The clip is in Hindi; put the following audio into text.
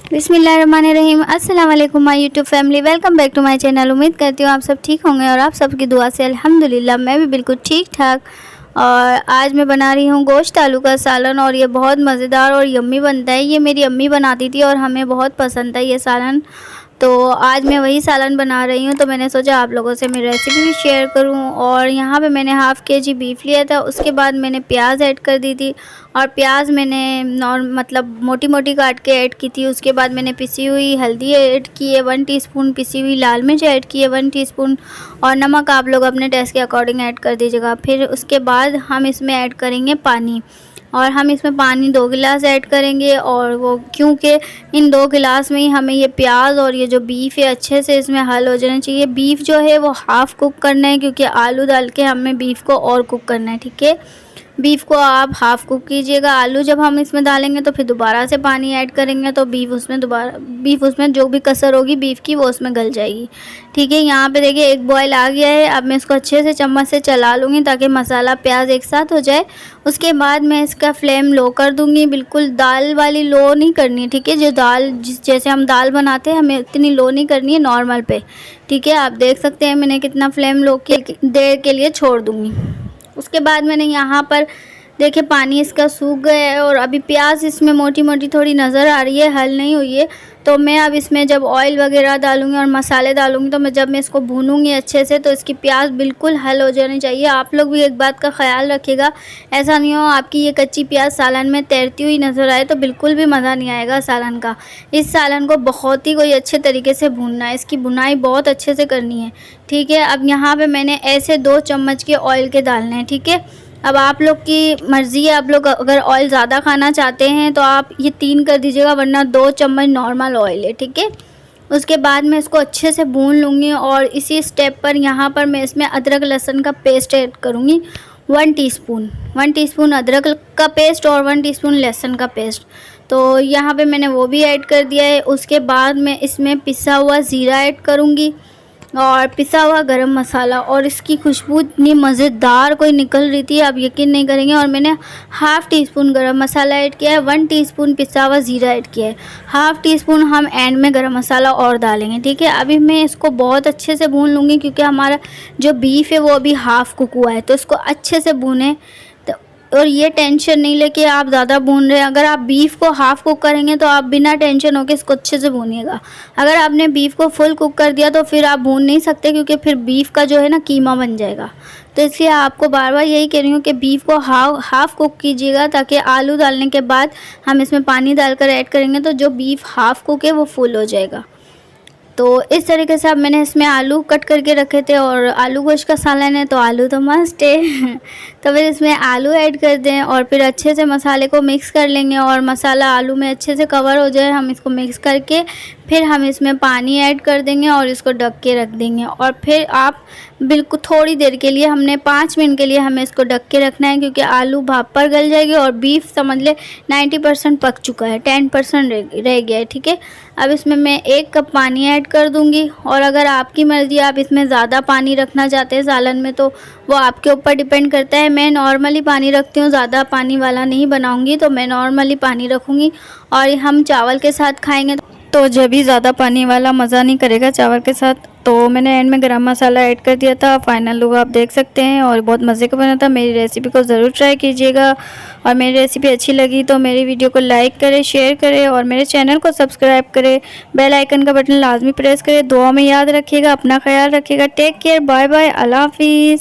बिस्मिल्लाहिर्रहमानिर्रहीम। अस्सलाम वालेकुम my YouTube family, welcome back to my channel. उम्मीद करती हूँ आप सब ठीक होंगे और आप सबकी दुआ से अल्हम्दुलिल्लाह मैं भी बिल्कुल ठीक ठाक। और आज मैं बना रही हूँ गोश्त आलू का सालन और ये बहुत मज़ेदार और यम्मी बनता है। ये मेरी अम्मी बनाती थी और हमें बहुत पसंद था ये सालन, तो आज मैं वही सालन बना रही हूँ। तो मैंने सोचा आप लोगों से मेरी रेसिपी भी शेयर करूँ। और यहाँ पे मैंने हाफ़ केजी बीफ लिया था, उसके बाद मैंने प्याज ऐड कर दी थी और प्याज मैंने मतलब मोटी मोटी काट के ऐड की थी। उसके बाद मैंने पिसी हुई हल्दी ऐड की है 1 टीस्पून, पिसी हुई लाल मिर्च ऐड की है 1 टीस्पून और नमक आप लोग अपने टेस्ट के अकॉर्डिंग ऐड कर दीजिएगा। फिर उसके बाद हम इसमें ऐड करेंगे पानी और हम इसमें पानी 2 गिलास ऐड करेंगे। और वो क्योंकि इन 2 गिलास में ही हमें ये प्याज और ये जो बीफ है अच्छे से इसमें हल हो जाना चाहिए। बीफ जो है वो हाफ़ कुक करना है क्योंकि आलू डाल के हमें बीफ को और कुक करना है, ठीक है। बीफ को आप हाफ़ कुक कीजिएगा। आलू जब हम इसमें डालेंगे तो फिर दोबारा से पानी ऐड करेंगे तो बीफ उसमें जो भी कसर होगी बीफ की वो उसमें गल जाएगी, ठीक है। यहाँ पे देखिए एक बॉयल आ गया है। अब मैं इसको अच्छे से चम्मच से चला लूँगी ताकि मसाला प्याज एक साथ हो जाए। उसके बाद मैं इसका फ्लेम लो कर दूँगी, बिल्कुल दाल वाली लो नहीं करनी है, ठीक है। जो दाल जैसे हम दाल बनाते हैं हमें इतनी लो नहीं करनी है, नॉर्मल पे, ठीक है। आप देख सकते हैं मैंने कितना फ्लेम लो के देर के लिए छोड़ दूँगी। उसके बाद मैंने यहाँ पर देखिए पानी इसका सूख गया है और अभी प्याज इसमें मोटी मोटी थोड़ी नज़र आ रही है, हल नहीं हुई है। तो मैं अब इसमें जब ऑयल वगैरह डालूँगी और मसाले डालूँगी तो जब मैं इसको भूनूँगी अच्छे से तो इसकी प्याज बिल्कुल हल हो जानी चाहिए। आप लोग भी एक बात का ख्याल रखिएगा, ऐसा नहीं हो आपकी ये कच्ची प्याज सालन में तैरती हुई नज़र आए तो बिल्कुल भी मज़ा नहीं आएगा सालन का। इस सालन को बहुत ही कोई अच्छे तरीके से भूनना है, इसकी भुनाई बहुत अच्छे से करनी है, ठीक है। अब यहाँ पर मैंने ऐसे 2 चम्मच के ऑयल के डालने हैं, ठीक है। अब आप लोग की मर्ज़ी है, आप लोग अगर ऑयल ज़्यादा खाना चाहते हैं तो आप ये 3 कर दीजिएगा, वरना 2 चम्मच नॉर्मल ऑयल है, ठीक है। उसके बाद मैं इसको अच्छे से भून लूँगी और इसी स्टेप पर यहाँ पर मैं इसमें अदरक लहसुन का पेस्ट ऐड करूँगी 1 टीस्पून अदरक का पेस्ट और 1 टीस्पून लहसुन का पेस्ट। तो यहाँ पे मैंने वो भी ऐड कर दिया है। उसके बाद मैं इसमें पिसा हुआ ज़ीरा ऐड करूँगी और पिसा हुआ गरम मसाला, और इसकी खुशबू इतनी मज़ेदार कोई निकल रही थी आप यकीन नहीं करेंगे। और मैंने हाफ़ टीस्पून गरम मसाला ऐड किया है, 1 टीस्पून पिसा हुआ ज़ीरा ऐड किया है, हाफ़ टीस्पून हम एंड में गरम मसाला और डालेंगे, ठीक है। अभी मैं इसको बहुत अच्छे से भून लूँगी क्योंकि हमारा जो बीफ है वो अभी हाफ़ कुक हुआ है, तो इसको अच्छे से भूनें। और ये टेंशन नहीं लेके आप ज़्यादा भून रहे हैं, अगर आप बीफ को हाफ़ कुक करेंगे तो आप बिना टेंशन होके इसको अच्छे से भूनिएगा। अगर आपने बीफ को फुल कुक कर दिया तो फिर आप भून नहीं सकते क्योंकि फिर बीफ का जो है ना कीमा बन जाएगा। तो इसलिए आपको बार बार यही कह रही हूँ कि बीफ को हाफ़ कुक कीजिएगा ताकि आलू डालने के बाद हम इसमें पानी डालकर ऐड करेंगे तो जो बीफ हाफ़ कुक है वो फुल हो जाएगा। तो इस तरीके से अब मैंने इसमें आलू कट करके रखे थे और आलू गोश्त का सालन है तो आलू तो मस्ट है तो फिर इसमें आलू ऐड कर दें और फिर अच्छे से मसाले को मिक्स कर लेंगे और मसाला आलू में अच्छे से कवर हो जाए हम इसको मिक्स करके फिर हम इसमें पानी ऐड कर देंगे और इसको ढक के रख देंगे। और फिर आप बिल्कुल थोड़ी देर के लिए हमने 5 मिनट के लिए हमें इसको ढक के रखना है क्योंकि आलू भाप पर गल जाएगी और बीफ समझ ले 90% पक चुका है, 10% रह गया है, ठीक है। अब इसमें मैं 1 कप पानी ऐड कर दूंगी और अगर आपकी मर्ज़ी आप इसमें ज़्यादा पानी रखना चाहते हैं सालन में तो वो आपके ऊपर डिपेंड करता है। मैं नॉर्मली पानी रखती हूँ, ज़्यादा पानी वाला नहीं बनाऊँगी, तो मैं नॉर्मली पानी रखूँगी। और हम चावल के साथ खाएँगे तो जब भी ज़्यादा पानी वाला मज़ा नहीं करेगा चावल के साथ। तो मैंने एंड में गरम मसाला ऐड कर दिया था, फाइनल लुक आप देख सकते हैं और बहुत मज़े का बना था। मेरी रेसिपी को ज़रूर ट्राई कीजिएगा और मेरी रेसिपी अच्छी लगी तो मेरी वीडियो को लाइक करें, शेयर करें और मेरे चैनल को सब्सक्राइब करें। बेल आइकन का बटन लाजमी प्रेस करें। दुआ में याद रखिएगा, अपना ख्याल रखिएगा। टेक केयर, बाय बाय, अल्लाह हाफिज़।